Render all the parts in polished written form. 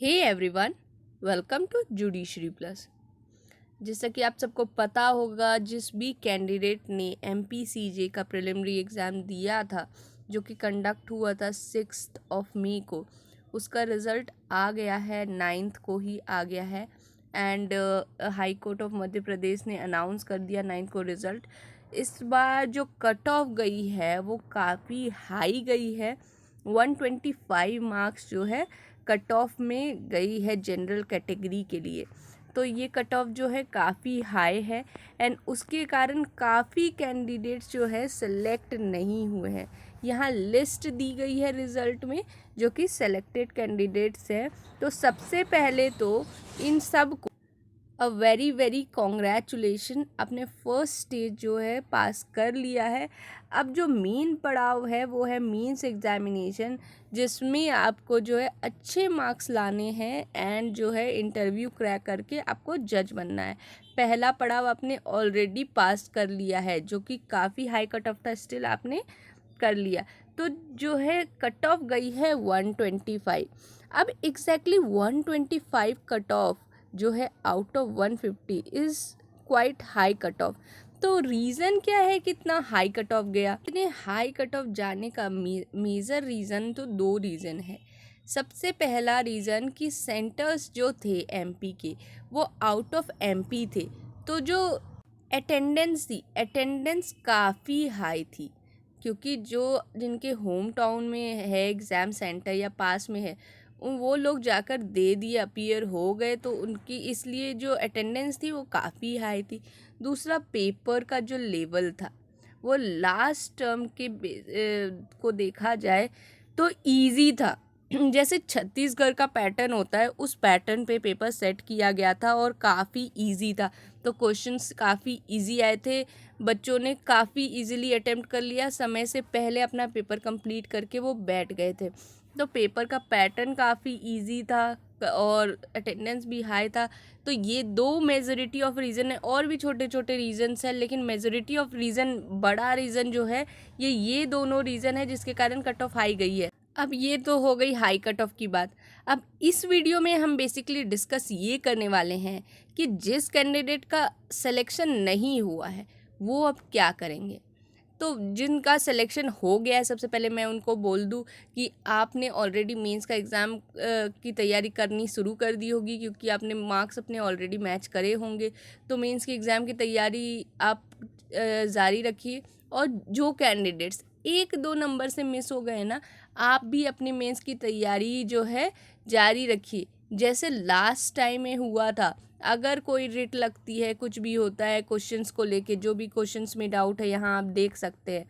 Hey everyone, welcome to judiciary plus. जैसा कि आप सबको पता होगा, जिस भी कैंडिडेट ने एमपीसीजे का प्रिलिमिनरी एग्ज़ाम दिया था जो कि कंडक्ट हुआ था 6 मई को, उसका रिज़ल्ट आ गया है, 9 को ही आ गया है। And high court of Madhya Pradesh ने अनाउंस कर दिया 9 को रिज़ल्ट। इस बार जो कट ऑफ गई है वो काफ़ी हाई गई है। 125 मार्क्स जो है कट ऑफ में गई है जनरल कैटेगरी के लिए। तो ये कट ऑफ जो है काफ़ी हाई है एंड उसके कारण काफ़ी कैंडिडेट्स जो है सेलेक्ट नहीं हुए हैं। यहाँ लिस्ट दी गई है रिज़ल्ट में जो कि सेलेक्टेड कैंडिडेट्स हैं। तो सबसे पहले तो इन सब को अ वेरी वेरी कॉन्ग्रेचुलेशन, अपने फर्स्ट स्टेज जो है पास कर लिया है। अब जो मेन पड़ाव है वो है मेंस एग्जामिनेशन, जिसमें आपको जो है अच्छे मार्क्स लाने हैं एंड जो है इंटरव्यू क्रैक करके आपको जज बनना है। पहला पड़ाव आपने ऑलरेडी पास कर लिया है जो कि काफ़ी हाई कट ऑफ था, स्टिल आपने कर लिया। तो जो है कट ऑफ गई है 125। अब एग्जैक्टली 125 कट ऑफ जो है out of 150 is quite high cut off. तो रीज़न क्या है कि इतना हाई कट ऑफ गया? इतने हाई कट ऑफ जाने का मेजर रीज़न तो दो रीज़न है। सबसे पहला रीज़न कि सेंटर्स जो थे एमपी के वो आउट ऑफ एमपी थे, तो जो अटेंडेंस काफ़ी हाई थी, क्योंकि जो जिनके होम टाउन में है एग्ज़ाम सेंटर या पास में है वो लोग जाकर दे दिए, अपीयर हो गए, तो उनकी इसलिए जो अटेंडेंस थी वो काफ़ी हाई थी। दूसरा, पेपर का जो लेवल था वो लास्ट टर्म के को देखा जाए तो इजी था। जैसे छत्तीसगढ़ का पैटर्न होता है उस पैटर्न पे पेपर सेट किया गया था और काफ़ी इजी था। तो क्वेश्चंस काफ़ी इजी आए थे, बच्चों ने काफ़ी इजीली अटेम्प्ट कर लिया, समय से पहले अपना पेपर कंप्लीट करके वो बैठ गए थे। तो पेपर का पैटर्न काफ़ी इजी था और अटेंडेंस भी हाई था। तो ये दो मेजॉरिटी ऑफ रीज़न है, और भी छोटे छोटे रीज़न्स हैं, लेकिन मेजॉरिटी ऑफ रीज़न, बड़ा रीज़न जो है ये दोनों रीज़न है जिसके कारण कट ऑफ हाई गई है। अब ये तो हो गई हाई कट ऑफ की बात। अब इस वीडियो में हम बेसिकली डिस्कस ये करने वाले हैं कि जिस कैंडिडेट का सिलेक्शन नहीं हुआ है वो अब क्या करेंगे। तो जिनका सिलेक्शन हो गया है, सबसे पहले मैं उनको बोल दूं कि आपने ऑलरेडी मेंस का एग्ज़ाम की तैयारी करनी शुरू कर दी होगी, क्योंकि आपने मार्क्स अपने ऑलरेडी मैच करे होंगे। तो मेंस के एग्ज़ाम की तैयारी आप जारी रखिए। और जो कैंडिडेट्स 1-2 नंबर से मिस हो गए ना, आप भी अपनी मेंस की तैयारी जो है जारी रखिए। जैसे लास्ट टाइम में हुआ था, अगर कोई रिट लगती है, कुछ भी होता है क्वेश्चंस को लेके, जो भी क्वेश्चंस में डाउट है यहाँ आप देख सकते हैं,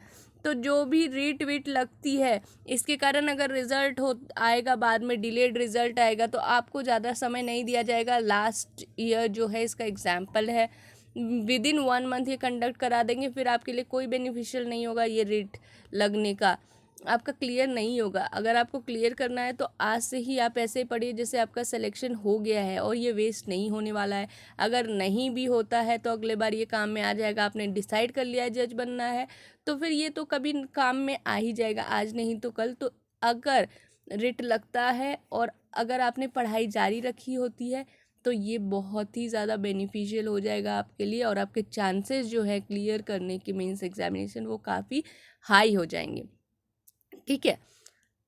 तो जो भी रिट विट लगती है इसके कारण अगर रिज़ल्ट हो आएगा, बाद में डिलेड रिज़ल्ट आएगा, तो आपको ज़्यादा समय नहीं दिया जाएगा। लास्ट ईयर जो है इसका एग्जाम्पल है, विद इन 1 मंथ ये कंडक्ट करा देंगे, फिर आपके लिए कोई बेनिफिशियल नहीं होगा ये रिट लगने का, आपका क्लियर नहीं होगा। अगर आपको क्लियर करना है तो आज से ही आप ऐसे पढ़िए जैसे आपका सिलेक्शन हो गया है और ये वेस्ट नहीं होने वाला है। अगर नहीं भी होता है तो अगले बार ये काम में आ जाएगा। आपने डिसाइड कर लिया है जज बनना है तो फिर ये तो कभी काम में आ ही जाएगा, आज नहीं तो कल। तो अगर रिट लगता है और अगर आपने पढ़ाई जारी रखी होती है तो ये बहुत ही ज़्यादा बेनिफिशियल हो जाएगा आपके लिए, और आपके चांसेस जो है क्लियर करने के मेंस एग्जामिनेशन वो काफ़ी हाई हो जाएंगे। ठीक है,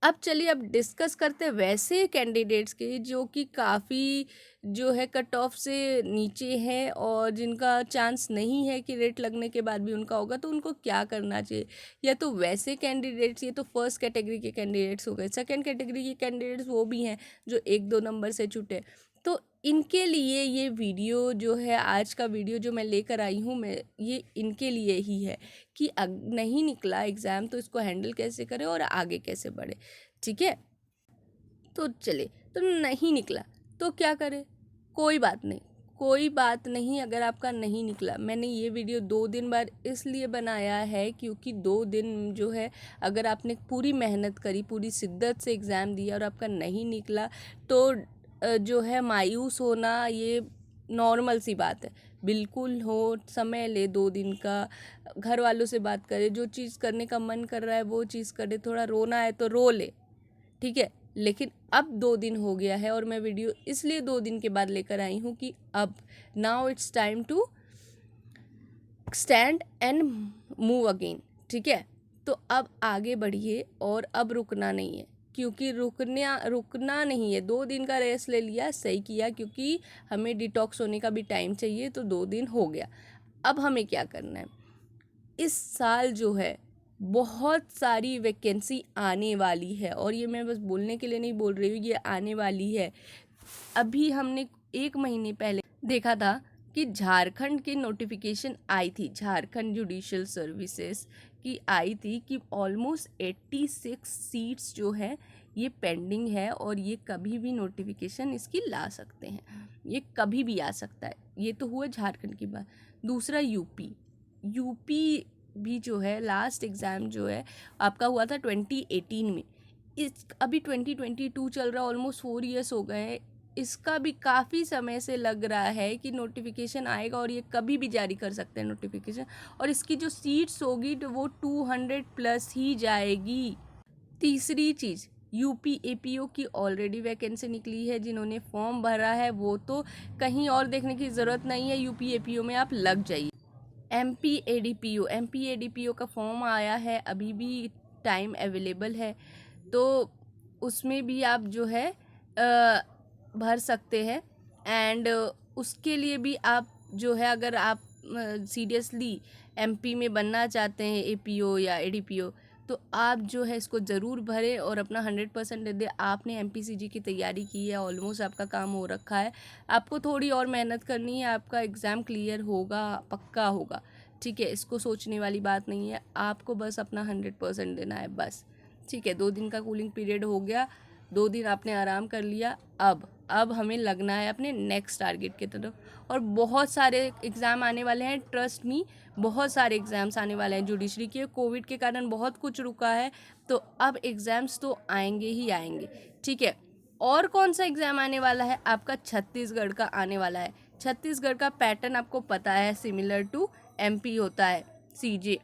अब चलिए अब डिस्कस करते हैं वैसे कैंडिडेट्स के जो कि काफ़ी जो है कट ऑफ से नीचे हैं और जिनका चांस नहीं है कि रेट लगने के बाद भी उनका होगा, तो उनको क्या करना चाहिए। या तो वैसे कैंडिडेट्स, ये तो फर्स्ट कैटेगरी के कैंडिडेट्स हो गए। सेकंड कैटेगरी के कैंडिडेट्स वो भी हैं जो 1-2 नंबर से छूटे। तो इनके लिए ये वीडियो जो है, आज का वीडियो जो मैं लेकर आई हूँ, मैं ये इनके लिए ही है कि नहीं निकला एग्ज़ाम तो इसको हैंडल कैसे करें और आगे कैसे बढ़े। ठीक है, तो चले, तो नहीं निकला तो क्या करें। कोई बात नहीं, कोई बात नहीं। अगर आपका नहीं निकला, मैंने ये वीडियो 2 दिन बाद इसलिए बनाया है क्योंकि 2 दिन जो है, अगर आपने पूरी मेहनत करी, पूरी शिद्दत से एग्ज़ाम दिया और आपका नहीं निकला तो जो है मायूस होना ये नॉर्मल सी बात है। बिल्कुल हो, समय ले 2 दिन का, घर वालों से बात करे, जो चीज़ करने का मन कर रहा है वो चीज़ करे, थोड़ा रोना है तो रो ले। ठीक है, लेकिन अब 2 दिन हो गया है और मैं वीडियो इसलिए 2 दिन के बाद लेकर आई हूँ कि अब now it's time to stand and move again. ठीक है, तो अब आगे बढ़िए और अब रुकना नहीं है, क्योंकि रुकना नहीं है। 2 दिन का रेस्ट ले लिया, सही किया, क्योंकि हमें डिटॉक्स होने का भी टाइम चाहिए। तो 2 दिन हो गया, अब हमें क्या करना है। इस साल जो है बहुत सारी वैकेंसी आने वाली है, और ये मैं बस बोलने के लिए नहीं बोल रही हूँ, ये आने वाली है। अभी हमने 1 महीने पहले देखा था कि झारखंड की नोटिफिकेशन आई थी, झारखंड जुडिशियल सर्विसेज की आई थी कि ऑलमोस्ट 86 सीट्स जो है ये पेंडिंग है, और ये कभी भी नोटिफिकेशन इसकी ला सकते हैं, ये कभी भी आ सकता है। ये तो हुआ झारखंड की बात। दूसरा यूपी भी जो है लास्ट एग्ज़ाम जो है आपका हुआ था 2018 में, इस अभी 2022 चल रहा है, ऑलमोस्ट 4 ईयर्स हो गए हैं। इसका भी काफ़ी समय से लग रहा है कि नोटिफिकेशन आएगा, और ये कभी भी जारी कर सकते हैं नोटिफिकेशन, और इसकी जो सीट्स होगी तो वो 200 प्लस ही जाएगी। तीसरी चीज़, यूपी एपीओ की ऑलरेडी वैकेंसी निकली है, जिन्होंने फॉर्म भरा है वो तो कहीं और देखने की ज़रूरत नहीं है, यूपी एपीओ में आप लग जाइए। एमपी एडीपीओ का फॉर्म आया है, अभी भी टाइम अवेलेबल है, तो उसमें भी आप जो है भर सकते हैं। एंड उसके लिए भी आप जो है, अगर आप सीरियसली एमपी में बनना चाहते हैं एपीओ या एडीपीओ, तो आप जो है इसको ज़रूर भरें और अपना 100% दे दें। आपने एमपीसीजी की तैयारी की है, ऑलमोस्ट आपका काम हो रखा है, आपको थोड़ी और मेहनत करनी है, आपका एग्ज़ाम क्लियर होगा, पक्का होगा। ठीक है, इसको सोचने वाली बात नहीं है, आपको बस अपना 100% देना है बस। ठीक है, 2 दिन का कूलिंग पीरियड हो गया, 2 दिन आपने आराम कर लिया, अब हमें लगना है अपने नेक्स्ट टारगेट की तरफ। और बहुत सारे एग्ज़ाम आने वाले हैं, ट्रस्ट मी, बहुत सारे एग्ज़ाम्स आने वाले हैं। जुडिशरी के कोविड के कारण बहुत कुछ रुका है, तो अब एग्ज़ाम्स तो आएंगे ही आएंगे। ठीक है, और कौन सा एग्ज़ाम आने वाला है आपका? छत्तीसगढ़ का आने वाला है। छत्तीसगढ़ का पैटर्न आपको पता है, सिमिलर टू एमपी होता है सीजे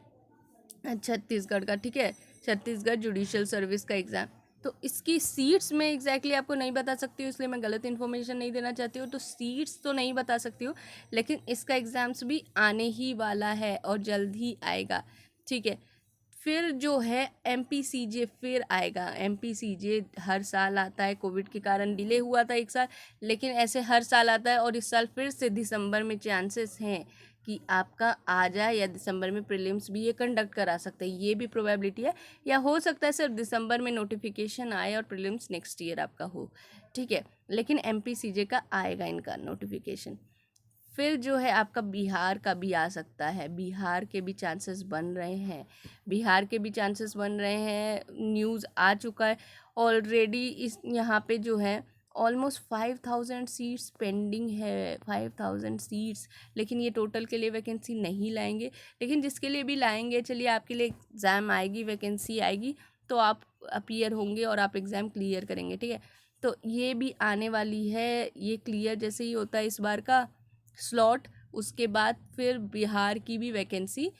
छत्तीसगढ़ का। ठीक है, छत्तीसगढ़ जुडिशियल सर्विस का एग्ज़ाम। तो इसकी सीट्स मैं एग्जैक्टली आपको नहीं बता सकती हूँ, इसलिए मैं गलत इन्फॉर्मेशन नहीं देना चाहती हूँ, तो सीट्स तो नहीं बता सकती हूँ, लेकिन इसका एग्ज़ाम्स भी आने ही वाला है और जल्द ही आएगा। ठीक है, फिर जो है एमपीसीजे फिर आएगा। एमपीसीजे हर साल आता है, कोविड के कारण डिले हुआ था 1 साल, लेकिन ऐसे हर साल आता है, और इस साल फिर से दिसंबर में चांसेस हैं कि आपका आ जाए, या दिसंबर में प्रीलिम्स भी ये कंडक्ट करा सकते हैं, ये भी प्रोबेबिलिटी है। या हो सकता है सिर्फ दिसंबर में नोटिफिकेशन आए और प्रीलिम्स नेक्स्ट ईयर आपका हो। ठीक है, लेकिन एमपीसीजे का आएगा इनका नोटिफिकेशन। फिर जो है आपका बिहार का भी आ सकता है, बिहार के भी चांसेस बन रहे हैं, बिहार के भी चांसेस बन रहे हैं, न्यूज़ आ चुका है ऑलरेडी। इस यहाँ पे जो है ऑलमोस्ट 5000 सीट्स पेंडिंग है, 5000 सीट्स, लेकिन ये टोटल के लिए वैकेंसी नहीं लाएंगे, लेकिन जिसके लिए भी लाएंगे, चलिए आपके लिए एग्ज़ाम आएगी, वैकेंसी आएगी, तो आप अपीयर होंगे और आप एग्ज़ाम क्लियर करेंगे। ठीक है, तो ये भी आने वाली है, ये क्लियर जैसे ही होता है इस बार का स्लॉट, उसके बाद फिर बिहार की भी वैकेंसी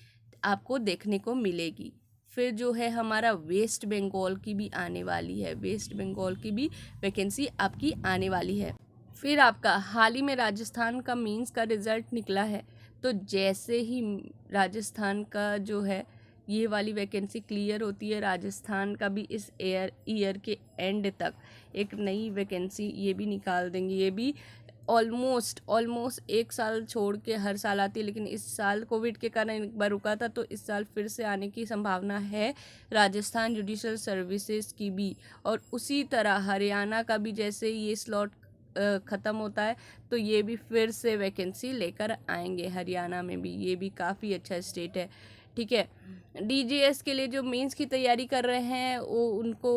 आपको देखने को मिलेगी। फिर जो है हमारा वेस्ट बंगाल की भी आने वाली है, वेस्ट बंगाल की भी वैकेंसी आपकी आने वाली है। फिर आपका हाल ही में राजस्थान का मेंस का रिज़ल्ट निकला है, तो जैसे ही राजस्थान का जो है ये वाली वैकेंसी क्लियर होती है, राजस्थान का भी इस ईयर के एंड तक एक नई वैकेंसी ये भी निकाल देंगे। ये भी ऑलमोस्ट 1 साल छोड़ के हर साल आती है, लेकिन इस साल कोविड के कारण एक बार रुका था, तो इस साल फिर से आने की संभावना है राजस्थान जुडिशल सर्विसेज की भी। और उसी तरह हरियाणा का भी जैसे ये स्लॉट ख़त्म होता है, तो ये भी फिर से वैकेंसी लेकर आएंगे। हरियाणा में भी, ये भी काफ़ी अच्छा स्टेट है। ठीक है, डीजीएस के लिए जो मेंस की तैयारी कर रहे हैं वो, उनको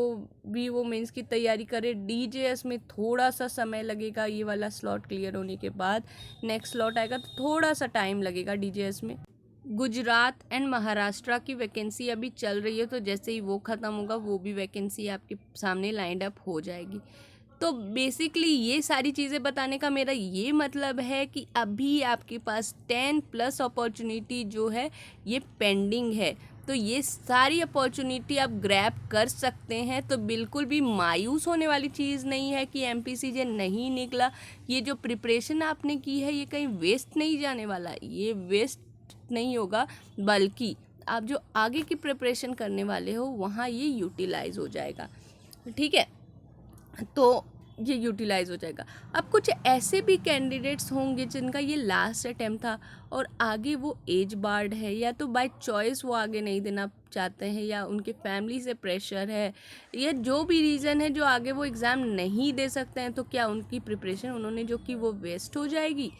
भी वो मेंस की तैयारी करें। डीजीएस में थोड़ा सा समय लगेगा, ये वाला स्लॉट क्लियर होने के बाद नेक्स्ट स्लॉट आएगा, तो थोड़ा सा टाइम लगेगा डीजीएस में। गुजरात एंड महाराष्ट्र की वैकेंसी अभी चल रही है, तो जैसे ही वो ख़त्म होगा वो भी वैकेंसी आपके सामने लाइंड अप हो जाएगी। तो बेसिकली ये सारी चीज़ें बताने का मेरा ये मतलब है कि अभी आपके पास 10+ अपॉर्चुनिटी जो है ये पेंडिंग है। तो ये सारी अपॉर्चुनिटी आप ग्रैब कर सकते हैं। तो बिल्कुल भी मायूस होने वाली चीज़ नहीं है कि MPCJ नहीं निकला। ये जो प्रिपरेशन आपने की है ये कहीं वेस्ट नहीं जाने वाला, ये वेस्ट नहीं होगा, बल्कि आप जो आगे की प्रिपरेशन करने वाले हो वहाँ ये यूटिलाइज हो जाएगा। ठीक है, तो ये यूटिलाइज हो जाएगा। अब कुछ ऐसे भी कैंडिडेट्स होंगे जिनका ये लास्ट अटेम्प्ट था और आगे वो एज बार्ड है, या तो बाय चॉइस वो आगे नहीं देना चाहते हैं, या उनके फैमिली से प्रेशर है, या जो भी रीज़न है जो आगे वो एग्ज़ाम नहीं दे सकते हैं। तो क्या उनकी प्रिपरेशन उन्होंने जो की वो वेस्ट हो जाएगी?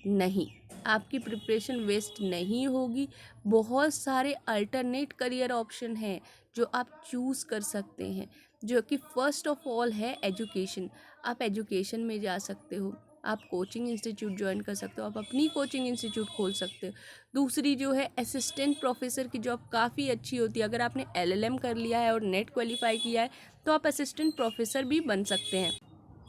नहीं, आपकी प्रिपरेशन वेस्ट नहीं होगी। बहुत सारे अल्टरनेट करियर ऑप्शन हैं जो आप चूज़ कर सकते हैं, जो कि फर्स्ट ऑफ ऑल है एजुकेशन। आप एजुकेशन में जा सकते हो, आप कोचिंग इंस्टीट्यूट ज्वाइन कर सकते हो, आप अपनी कोचिंग इंस्टीट्यूट खोल सकते हो। दूसरी जो है असिस्टेंट प्रोफेसर की जॉब काफ़ी अच्छी होती है। अगर आपने LLM कर लिया है और नेट क्वालिफाई किया है तो आप असिस्टेंट प्रोफेसर भी बन सकते हैं।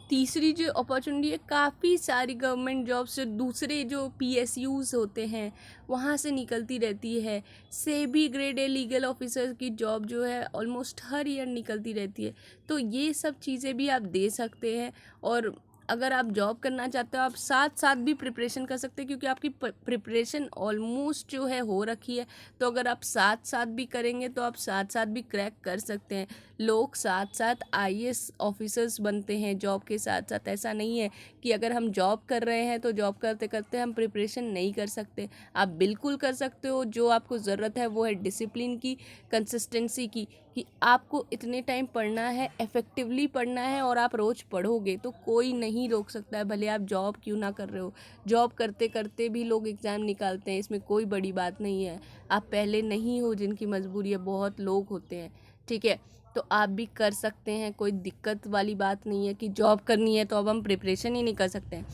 तीसरी जो अपॉर्चुनिटी है, काफ़ी सारी गवर्नमेंट जॉब्स दूसरे जो PSUs होते हैं वहाँ से निकलती रहती है। SEBI grade a legal officer की जॉब जो है ऑलमोस्ट हर ईयर निकलती रहती है। तो ये सब चीज़ें भी आप दे सकते हैं। और अगर आप जॉब करना चाहते हो आप साथ साथ भी प्रिपरेशन कर सकते हैं, क्योंकि आपकी प्रिपरेशन ऑलमोस्ट जो है हो रखी है। तो अगर आप साथ साथ भी करेंगे तो आप साथ साथ भी क्रैक कर सकते हैं। लोग साथ साथ IAS ऑफिसर्स बनते हैं जॉब के साथ साथ। ऐसा नहीं है कि अगर हम जॉब कर रहे हैं तो जॉब करते करते हम प्रिपरेशन नहीं कर सकते। आप बिल्कुल कर सकते हो। जो आपको ज़रूरत है वो है डिसिप्लिन की, कंसिस्टेंसी की, कि आपको इतने टाइम पढ़ना है, इफ़ेक्टिवली पढ़ना है, और आप रोज़ पढ़ोगे तो कोई नहीं रोक सकता है। भले आप जॉब क्यों ना कर रहे हो, जॉब करते करते भी लोग एग्ज़ाम निकालते हैं, इसमें कोई बड़ी बात नहीं है। आप पहले नहीं हो जिनकी मजबूरी है, बहुत लोग होते हैं। ठीक है, तो आप भी कर सकते हैं, कोई दिक्कत वाली बात नहीं है कि जॉब करनी है तो अब हम प्रिपरेशन ही नहीं कर सकते हैं।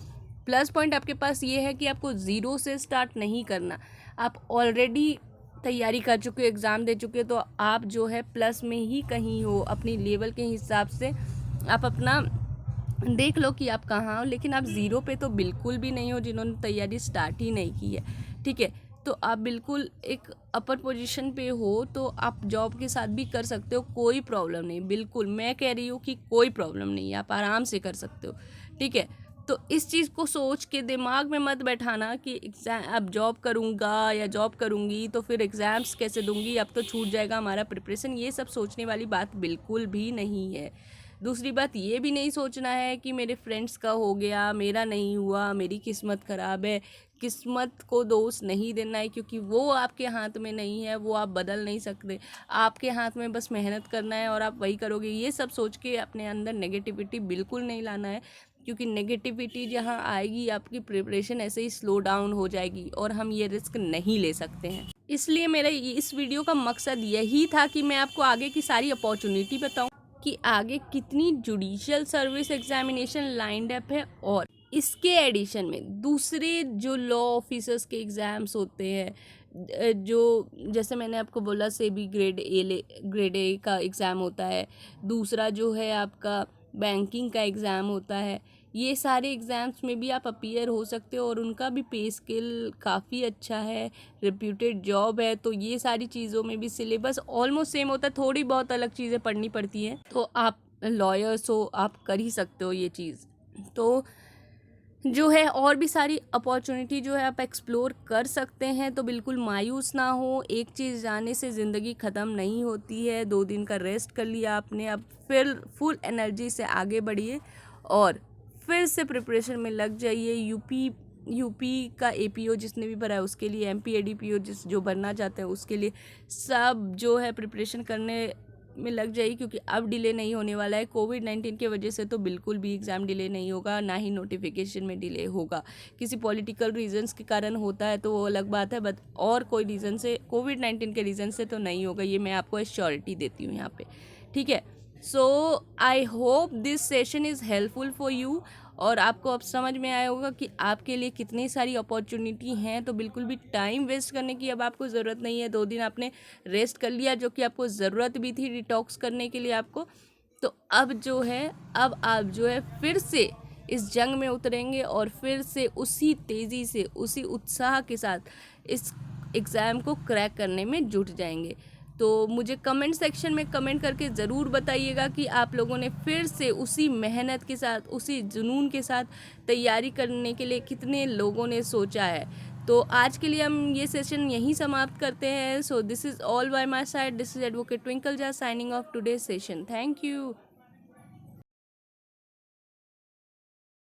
प्लस पॉइंट आपके पास ये है कि आपको ज़ीरो से स्टार्ट नहीं करना। आप ऑलरेडी तैयारी कर चुके हो, एग्ज़ाम दे चुके हो, तो आप जो है प्लस में ही कहीं हो। अपनी लेवल के हिसाब से आप अपना देख लो कि आप कहाँ हो, लेकिन आप ज़ीरो पे तो बिल्कुल भी नहीं हो जिन्होंने तैयारी स्टार्ट ही नहीं की है। ठीक है, तो आप बिल्कुल एक अपर पोजीशन पे हो, तो आप जॉब के साथ भी कर सकते हो, कोई प्रॉब्लम नहीं। बिल्कुल मैं कह रही हूँ कि कोई प्रॉब्लम नहीं है, आप आराम से कर सकते हो। ठीक है, तो इस चीज़ को सोच के दिमाग में मत बैठाना कि एग्ज़ाम अब जॉब करूँगा या जॉब करूँगी तो फिर एग्ज़ाम्स कैसे दूँगी, अब तो छूट जाएगा हमारा प्रिपरेशन। ये सब सोचने वाली बात बिल्कुल भी नहीं है। दूसरी बात ये भी नहीं सोचना है कि मेरे फ्रेंड्स का हो गया, मेरा नहीं हुआ, मेरी किस्मत ख़राब है। किस्मत को दोष नहीं देना है, क्योंकि वो आपके हाथ में नहीं है, वो आप बदल नहीं सकते। आपके हाथ में बस मेहनत करना है और आप वही करोगे। ये सब सोच के अपने अंदर नेगेटिविटी बिल्कुल नहीं लाना है, क्योंकि नेगेटिविटी जहाँ आएगी आपकी प्रिपरेशन ऐसे ही स्लो डाउन हो जाएगी और हम ये रिस्क नहीं ले सकते हैं। इसलिए मेरा इस वीडियो का मकसद यही था कि मैं आपको आगे की सारी अपॉर्चुनिटी बताऊं कि आगे कितनी judicial service examination lined up है, और इसके एडिशन में दूसरे जो लॉ ऑफिसर्स के एग्ज़ाम्स होते हैं, जो जैसे मैंने आपको बोला सेबी ग्रेड ए का एग्ज़ाम होता है, दूसरा जो है आपका बैंकिंग का एग्ज़ाम होता है। ये सारे एग्ज़ाम्स में भी आप अपीयर हो सकते हो और उनका भी पे स्केल काफ़ी अच्छा है, रिप्यूटेड जॉब है। तो ये सारी चीज़ों में भी सिलेबस ऑलमोस्ट सेम होता है, थोड़ी बहुत अलग चीज़ें पढ़नी पड़ती हैं। तो आप लॉयर्स हो, आप कर ही सकते हो ये चीज़। तो जो है और भी सारी अपॉर्चुनिटी जो है आप एक्सप्लोर कर सकते हैं। तो बिल्कुल मायूस ना हो, एक चीज़ जाने से ज़िंदगी ख़त्म नहीं होती है। 2 दिन का रेस्ट कर लिया आपने, अब फिर फुल एनर्जी से आगे बढ़िए और फिर से प्रिपरेशन में लग जाइए। यूपी का APO जिसने भी भरा है उसके लिए, MP ADPO जो भरना चाहते हैं उसके लिए, सब जो है प्रिपरेशन करने में लग जाइए, क्योंकि अब डिले नहीं होने वाला है। कोविड-19 की वजह से तो बिल्कुल भी एग्ज़ाम डिले नहीं होगा, ना ही नोटिफिकेशन में डिले होगा। किसी पॉलिटिकल रीजंस के कारण होता है तो वो अलग बात है, बट और कोई रीज़न से, कोविड-19 के रीज़न से तो नहीं होगा। ये मैं आपको एश्योरिटी देती हूँ यहाँ पे। ठीक है, so I hope this session is helpful for you, और आपको अब समझ में आया होगा कि आपके लिए कितनी सारी अपॉर्चुनिटी हैं। तो बिल्कुल भी टाइम वेस्ट करने की अब आपको ज़रूरत नहीं है। 2 दिन आपने रेस्ट कर लिया, जो कि आपको ज़रूरत भी थी डिटॉक्स करने के लिए आपको। तो अब जो है, अब आप जो है फिर से इस जंग में उतरेंगे और फिर से उसी तेज़ी से, उसी उत्साह के साथ इस एग्ज़ाम को क्रैक करने में जुट जाएंगे। तो मुझे कमेंट सेक्शन में कमेंट करके ज़रूर बताइएगा कि आप लोगों ने फिर से उसी मेहनत के साथ, उसी जुनून के साथ तैयारी करने के लिए कितने लोगों ने सोचा है। तो आज के लिए हम ये सेशन यहीं समाप्त करते हैं। So this is all by my side, this is advocate twinkle Jha signing off today session. Thank you.